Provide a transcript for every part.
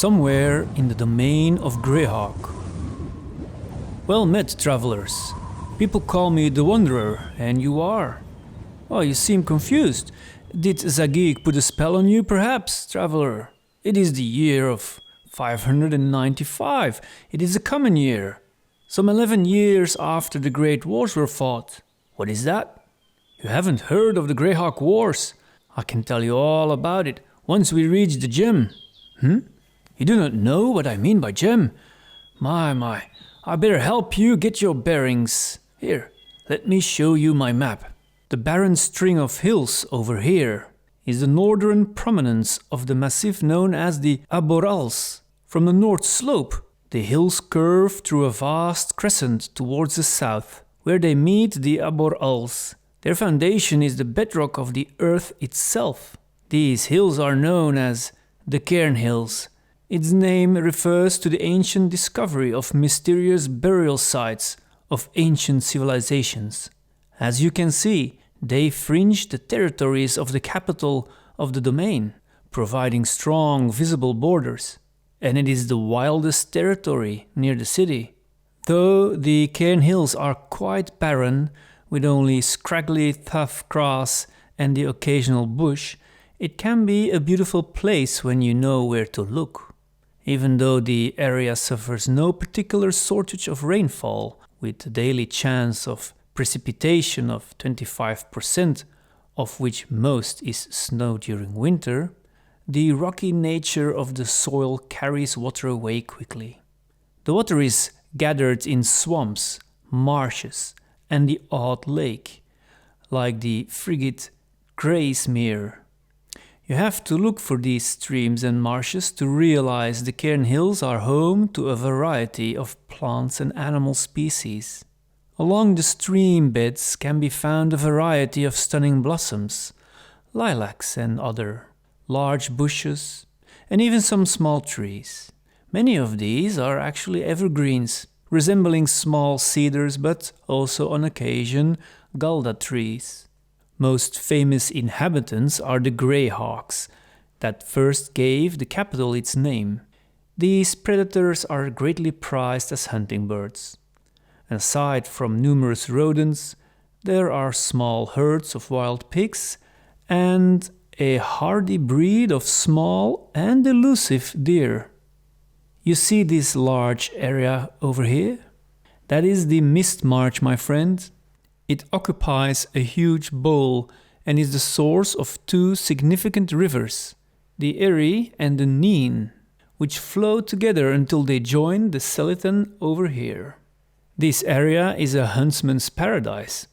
somewhere in the domain of Greyhawk. Well met, travelers. People call me the Wanderer, and you are. Oh, you seem confused. Did Zagic put a spell on you, perhaps, traveler? It is the year of 595. It is a common year. Some 11 years after the Great Wars were fought. What is that? You haven't heard of the Greyhawk Wars? I can tell you all about it once we reach the gem. You do not know what I mean by gem? My, I better help you get your bearings. Here, let me show you my map. The barren string of hills over here is the northern prominence of the massif known as the Abbor Hills. From the north slope, the hills curve through a vast crescent towards the south, where they meet the Abbor Hills. Their foundation is the bedrock of the earth itself. These hills are known as the Cairn Hills. Its name refers to the ancient discovery of mysterious burial sites of ancient civilizations. As you can see, they fringe the territories of the capital of the domain, providing strong visible borders. And it is the wildest territory near the city. Though the Cairn Hills are quite barren, with only scraggly tough grass and the occasional bush, it can be a beautiful place when you know where to look. Even though the area suffers no particular shortage of rainfall, with a daily chance of precipitation of 25%, of which most is snow during winter, the rocky nature of the soil carries water away quickly. The water is gathered in swamps, marshes, and the odd lake, like the frigid Greysmere. You have to look for these streams and marshes to realize the Cairn Hills are home to a variety of plants and animal species. Along the stream beds can be found a variety of stunning blossoms, lilacs and other, large bushes, and even some small trees. Many of these are actually evergreens, resembling small cedars but also on occasion galda trees. Most famous inhabitants are the Greyhawks, that first gave the capital its name. These predators are greatly prized as hunting birds. Aside from numerous rodents, there are small herds of wild pigs and a hardy breed of small and elusive deer. You see this large area over here? That is the Mistmarsh, my friend. It occupies a huge bowl and is the source of two significant rivers, the Erie and the Nene, which flow together until they join the Selintan over here. This area is a huntsman's paradise,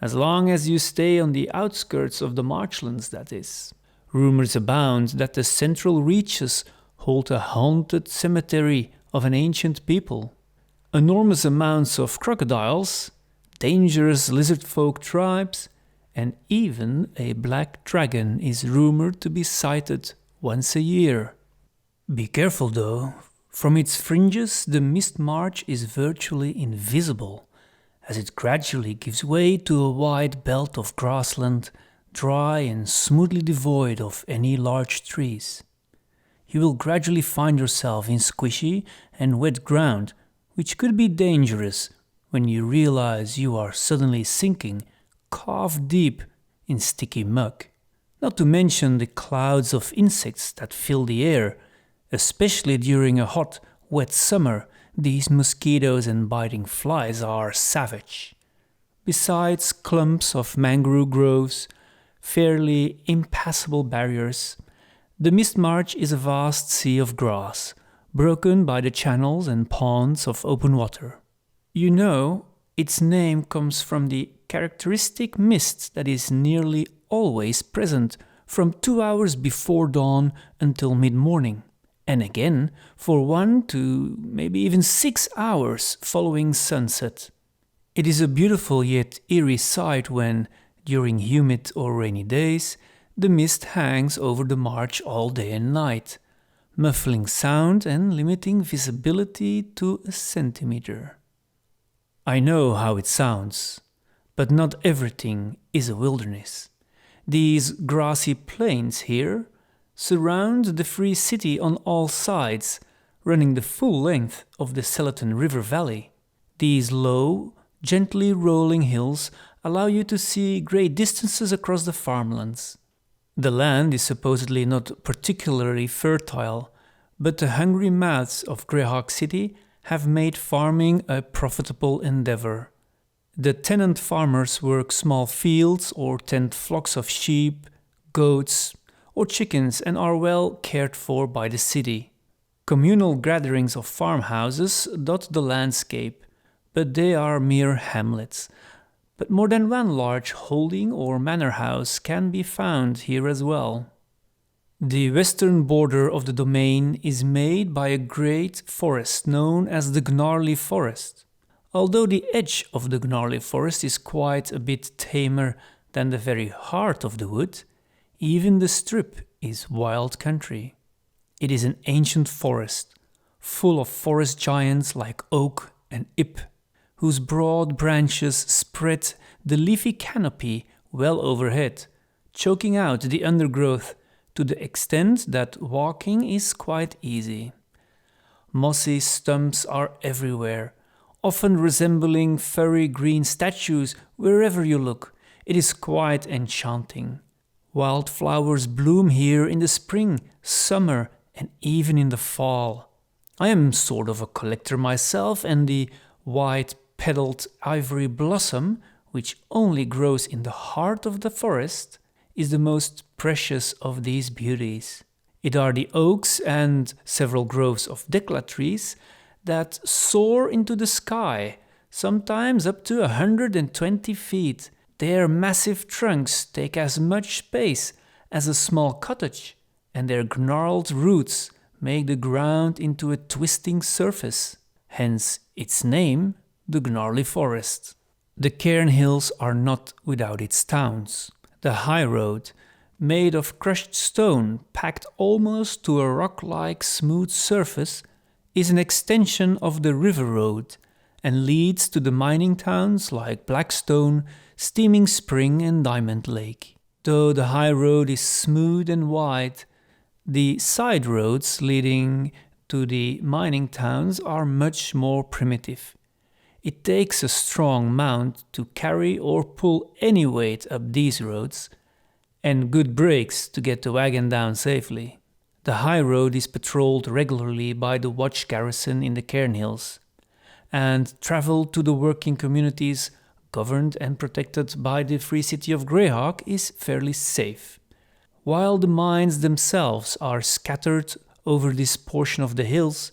as long as you stay on the outskirts of the marshlands, that is. Rumors abound that the central reaches hold a haunted cemetery of an ancient people. Enormous amounts of crocodiles, dangerous lizard folk tribes, and even a black dragon is rumored to be sighted once a year. Be careful though. From its fringes, the Mistmarsh is virtually invisible, as it gradually gives way to a wide belt of grassland, dry and smoothly devoid of any large trees. You will gradually find yourself in squishy and wet ground, which could be dangerous when you realize you are suddenly sinking calf-deep in sticky muck. Not to mention the clouds of insects that fill the air. Especially during a hot, wet summer, these mosquitoes and biting flies are savage. Besides clumps of mangrove groves, fairly impassable barriers, the Mistmarsh is a vast sea of grass, broken by the channels and ponds of open water. You know, its name comes from the characteristic mist that is nearly always present from 2 hours before dawn until mid-morning, and again for 1 to maybe even 6 hours following sunset. It is a beautiful yet eerie sight when, during humid or rainy days, the mist hangs over the marsh all day and night, muffling sound and limiting visibility to a centimeter. I know how it sounds, but not everything is a wilderness. These grassy plains here, surround the free city on all sides, running the full length of the Selintan River Valley. These low, gently rolling hills allow you to see great distances across the farmlands. The land is supposedly not particularly fertile, but the hungry mouths of Greyhawk City have made farming a profitable endeavor. The tenant farmers work small fields or tend flocks of sheep, goats, or chickens and are well cared for by the city. Communal gatherings of farmhouses dot the landscape, but they are mere hamlets. But more than one large holding or manor house can be found here as well. The western border of the domain is made by a great forest known as the Gnarley Forest. Although the edge of the Gnarley Forest is quite a bit tamer than the very heart of the wood, even the strip is wild country. It is an ancient forest, full of forest giants like oak and ip, whose broad branches spread the leafy canopy well overhead, choking out the undergrowth to the extent that walking is quite easy. Mossy stumps are everywhere, often resembling furry green statues wherever you look. It is quite enchanting. Wildflowers bloom here in the spring, summer, and even in the fall. I am sort of a collector myself, and the white-petaled ivory blossom, which only grows in the heart of the forest, is the most precious of these beauties. It are the oaks and several groves of decla trees that soar into the sky, sometimes up to 120 feet. Their massive trunks take as much space as a small cottage, and their gnarled roots make the ground into a twisting surface, hence its name, the Gnarley Forest. The Cairn Hills are not without its towns. The high road, made of crushed stone packed almost to a rock-like smooth surface, is an extension of the river road and leads to the mining towns like Blackstone, Steaming Spring and Diamond Lake. Though the high road is smooth and wide, the side roads leading to the mining towns are much more primitive. It takes a strong mount to carry or pull any weight up these roads, and good brakes to get the wagon down safely. The high road is patrolled regularly by the watch garrison in the Cairn Hills, and travel to the working communities governed and protected by the Free City of Greyhawk is fairly safe. While the mines themselves are scattered over this portion of the hills,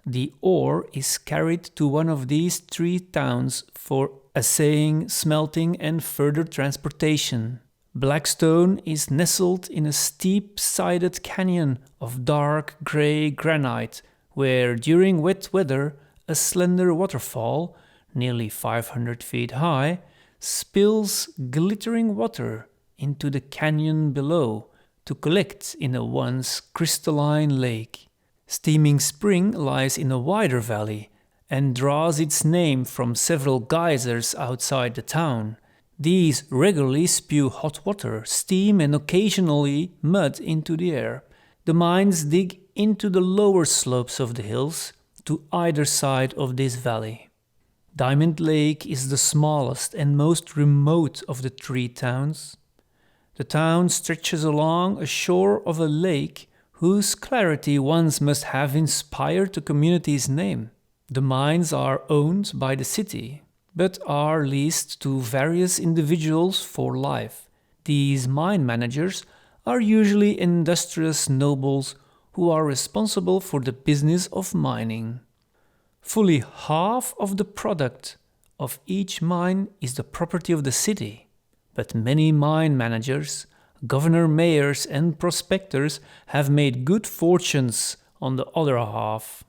the ore is carried to one of these three towns for assaying, smelting and further transportation. Blackstone is nestled in a steep-sided canyon of dark grey granite where during wet weather a slender waterfall, nearly 500 feet high, spills glittering water into the canyon below to collect in a once crystalline lake. Steaming Spring lies in a wider valley and draws its name from several geysers outside the town. These regularly spew hot water, steam and occasionally mud into the air. The mines dig into the lower slopes of the hills to either side of this valley. Diamond Lake is the smallest and most remote of the three towns. The town stretches along a shore of a lake whose clarity once must have inspired the community's name. The mines are owned by the city, but are leased to various individuals for life. These mine managers are usually industrious nobles who are responsible for the business of mining. Fully half of the product of each mine is the property of the city, but many mine managers, governor-mayors and prospectors have made good fortunes on the other half.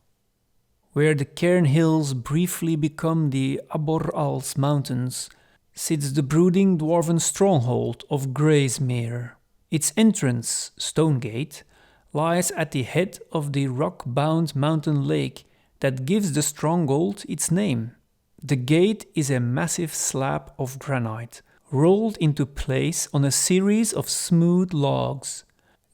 Where the Cairn Hills briefly become the Abbor Hills mountains, sits the brooding dwarven stronghold of Greysmere. Its entrance, Stonegate, lies at the head of the rock-bound mountain lake that gives the stronghold its name. The gate is a massive slab of granite, rolled into place on a series of smooth logs.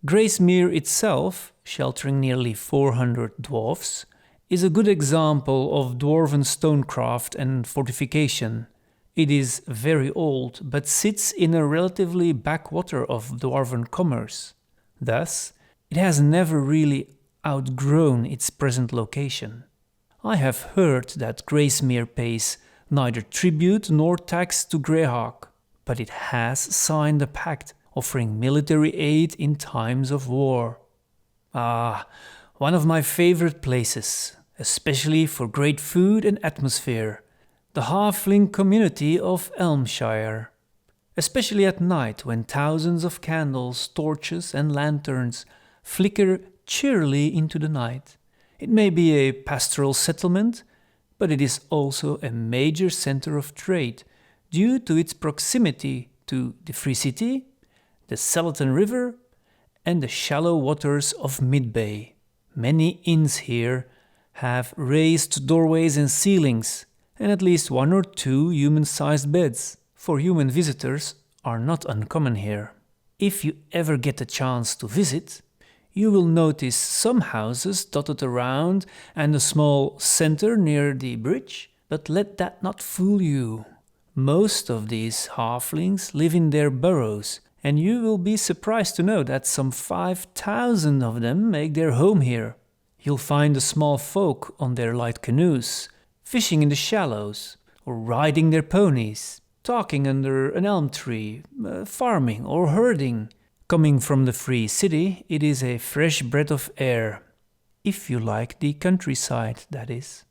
Greysmere itself, sheltering nearly 400 dwarfs, is a good example of dwarven stonecraft and fortification. It is very old, but sits in a relatively backwater of dwarven commerce. Thus, it has never really outgrown its present location. I have heard that Greysmere pays neither tribute nor tax to Greyhawk, but it has signed a pact offering military aid in times of war. One of my favorite places, especially for great food and atmosphere, the halfling community of Elmshire. Especially at night when thousands of candles, torches and lanterns flicker cheerily into the night. It may be a pastoral settlement, but it is also a major center of trade due to its proximity to the Free City, the Selintan River, and the shallow waters of Mid-Bay. Many inns here have raised doorways and ceilings, and at least one or two human-sized beds, for human visitors are not uncommon here. If you ever get a chance to visit, you will notice some houses dotted around and a small center near the bridge, but let that not fool you. Most of these halflings live in their burrows, and you will be surprised to know that some 5,000 of them make their home here. You'll find the small folk on their light canoes, fishing in the shallows, or riding their ponies, talking under an elm tree, farming or herding. Coming from the Free City, it is a fresh breath of air. If you like the countryside, that is.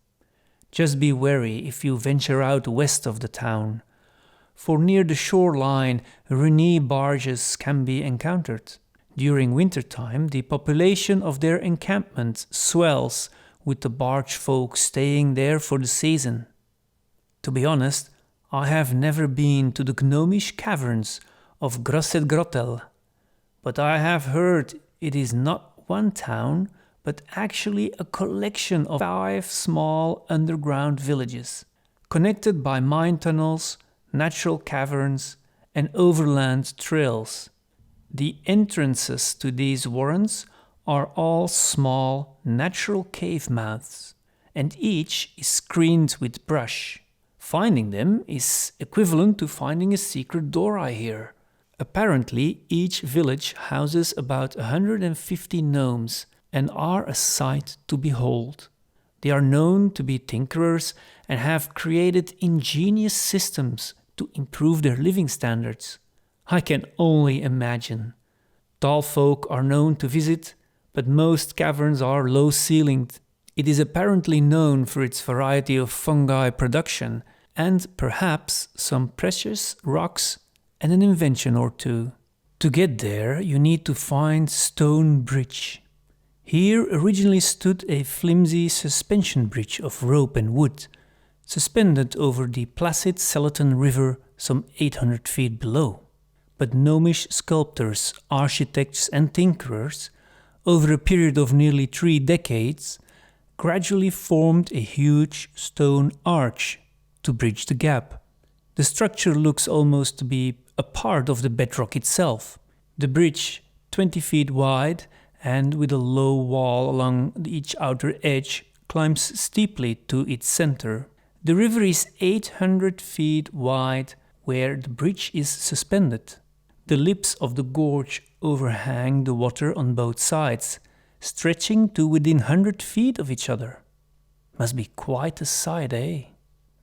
Just be wary if you venture out west of the town, for near the shoreline, Rennie barges can be encountered. During wintertime, the population of their encampment swells, with the barge folk staying there for the season. To be honest, I have never been to the gnomish caverns of Grossettgrottell, but I have heard it is not one town, but actually a collection of 5 small underground villages, connected by mine tunnels, natural caverns, and overland trails. The entrances to these warrens are all small, natural cave mouths, and each is screened with brush. Finding them is equivalent to finding a secret door, I hear. Apparently, each village houses about 150 gnomes and are a sight to behold. They are known to be tinkerers and have created ingenious systems to improve their living standards. I can only imagine. Tall folk are known to visit, but most caverns are low-ceilinged. It is apparently known for its variety of fungi production and perhaps some precious rocks and an invention or two. To get there, you need to find Stone Bridge. Here originally stood a flimsy suspension bridge of rope and wood, suspended over the placid Selintan River some 800 feet below. But gnomish sculptors, architects and tinkerers, over a period of nearly 3 decades, gradually formed a huge stone arch to bridge the gap. The structure looks almost to be a part of the bedrock itself. The bridge, 20 feet wide and with a low wall along each outer edge, climbs steeply to its center. The river is 800 feet wide where the bridge is suspended. The lips of the gorge overhang the water on both sides, stretching to within 100 feet of each other. Must be quite a sight, eh?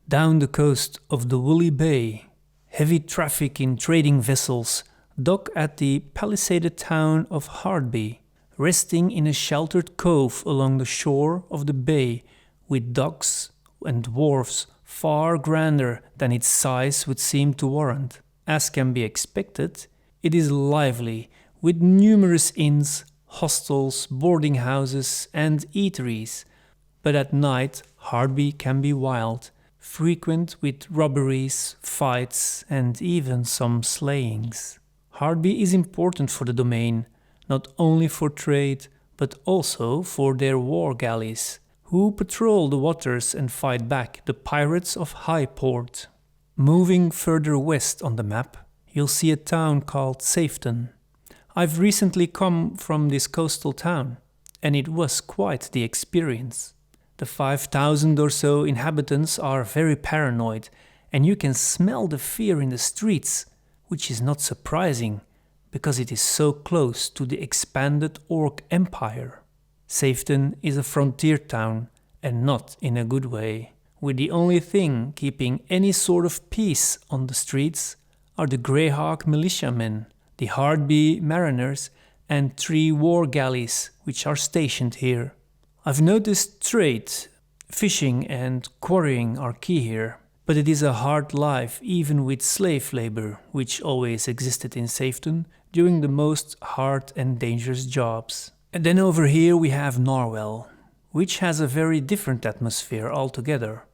Down the coast of the Woolly Bay, heavy traffic in trading vessels dock at the palisaded town of Hardby, resting in a sheltered cove along the shore of the bay with docks and wharves far grander than its size would seem to warrant. As can be expected, it is lively, with numerous inns, hostels, boarding houses and eateries, but at night Hardby can be wild, frequent with robberies, fights and even some slayings. Hardby is important for the domain, not only for trade but also for their war galleys, who patrol the waters and fight back the pirates of Highport. Moving further west on the map, you'll see a town called Safeton. I've recently come from this coastal town, and it was quite the experience. The 5,000 or so inhabitants are very paranoid, and you can smell the fear in the streets, which is not surprising, because it is so close to the expanded Orc Empire. Safeton is a frontier town, and not in a good way, with the only thing keeping any sort of peace on the streets are the Greyhawk militiamen, the Hardby mariners, and 3 war galleys which are stationed here. I've noticed trade, fishing and quarrying are key here, but it is a hard life even with slave labor, which always existed in Safeton during the most hard and dangerous jobs. And then over here we have Narwell, which has a very different atmosphere altogether.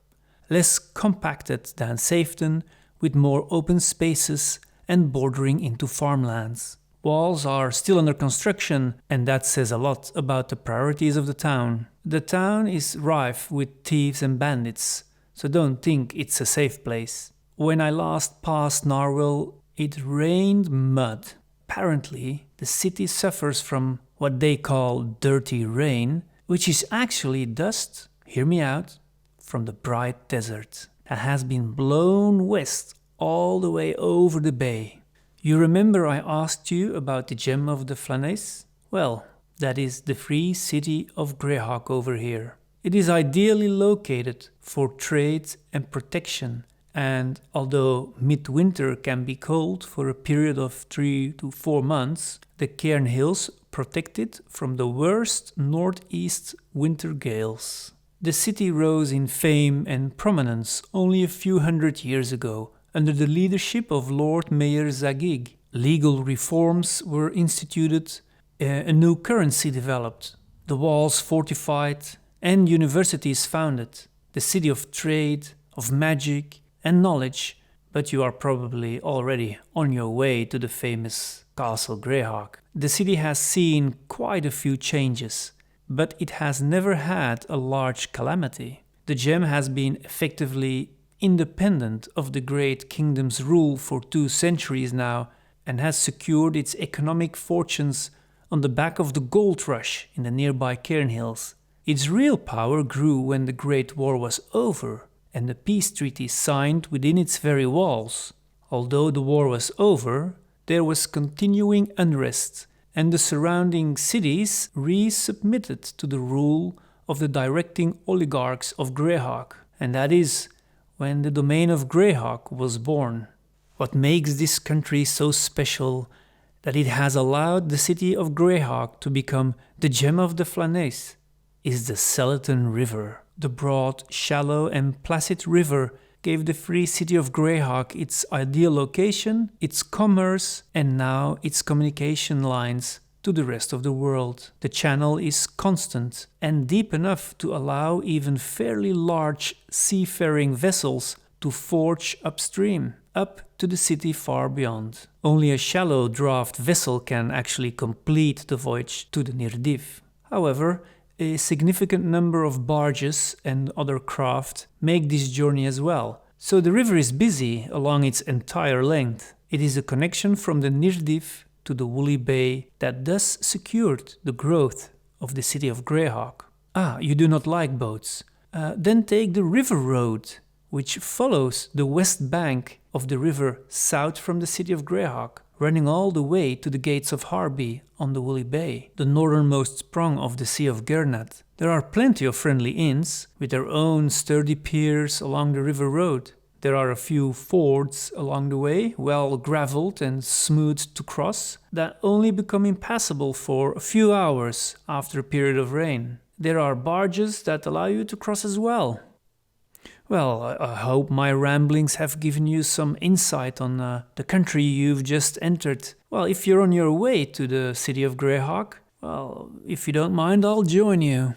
Less compacted than Safeton, with more open spaces and bordering into farmlands. Walls are still under construction, and that says a lot about the priorities of the town. The town is rife with thieves and bandits, so don't think it's a safe place. When I last passed Narwell, it rained mud. Apparently, the city suffers from what they call dirty rain, which is actually dust, hear me out, from the bright desert that has been blown west all the way over the bay. You remember I asked you about the gem of the Flanace? Well, that is the free city of Greyhawk over here. It is ideally located for trade and protection, and although midwinter can be cold for a period of 3 to 4 months, the Cairn Hills protect it from the worst northeast winter gales. The city rose in fame and prominence only a few hundred years ago under the leadership of Lord Mayor Zagig. Legal reforms were instituted, a new currency developed, the walls fortified, and universities founded, the city of trade, of magic and knowledge, but you are probably already on your way to the famous Castle Greyhawk. The city has seen quite a few changes, but it has never had a large calamity. The gem has been effectively independent of the Great Kingdom's rule for 2 centuries now, and has secured its economic fortunes on the back of the gold rush in the nearby Cairn Hills. Its real power grew when the Great War was over and the peace treaty signed within its very walls. Although the war was over, there was continuing unrest, and the surrounding cities resubmitted to the rule of the directing oligarchs of Greyhawk, and that is when the domain of Greyhawk was born. What makes this country so special that it has allowed the city of Greyhawk to become the gem of the Flanace is the Selintan River. The broad, shallow and placid river gave the free city of Greyhawk its ideal location, its commerce and now its communication lines to the rest of the world. The channel is constant and deep enough to allow even fairly large seafaring vessels to forge upstream, up to the city far beyond. Only a shallow draft vessel can actually complete the voyage to the Nirdiv. However, a significant number of barges and other craft make this journey as well, so the river is busy along its entire length. It is a connection from the Nirdiv to the Woolly Bay that thus secured the growth of the city of Greyhawk. Ah, you do not like boats? Then take the river road, which follows the west bank of the river south from the city of Greyhawk, running all the way to the gates of Hardby on the Woolly Bay, the northernmost sprung of the Sea of Gernat. There are plenty of friendly inns, with their own sturdy piers along the river road. There are a few fords along the way, well gravelled and smooth to cross, that only become impassable for a few hours after a period of rain. There are barges that allow you to cross as well. Well, I hope my ramblings have given you some insight on the country you've just entered. Well, if you're on your way to the city of Greyhawk, well, if you don't mind, I'll join you.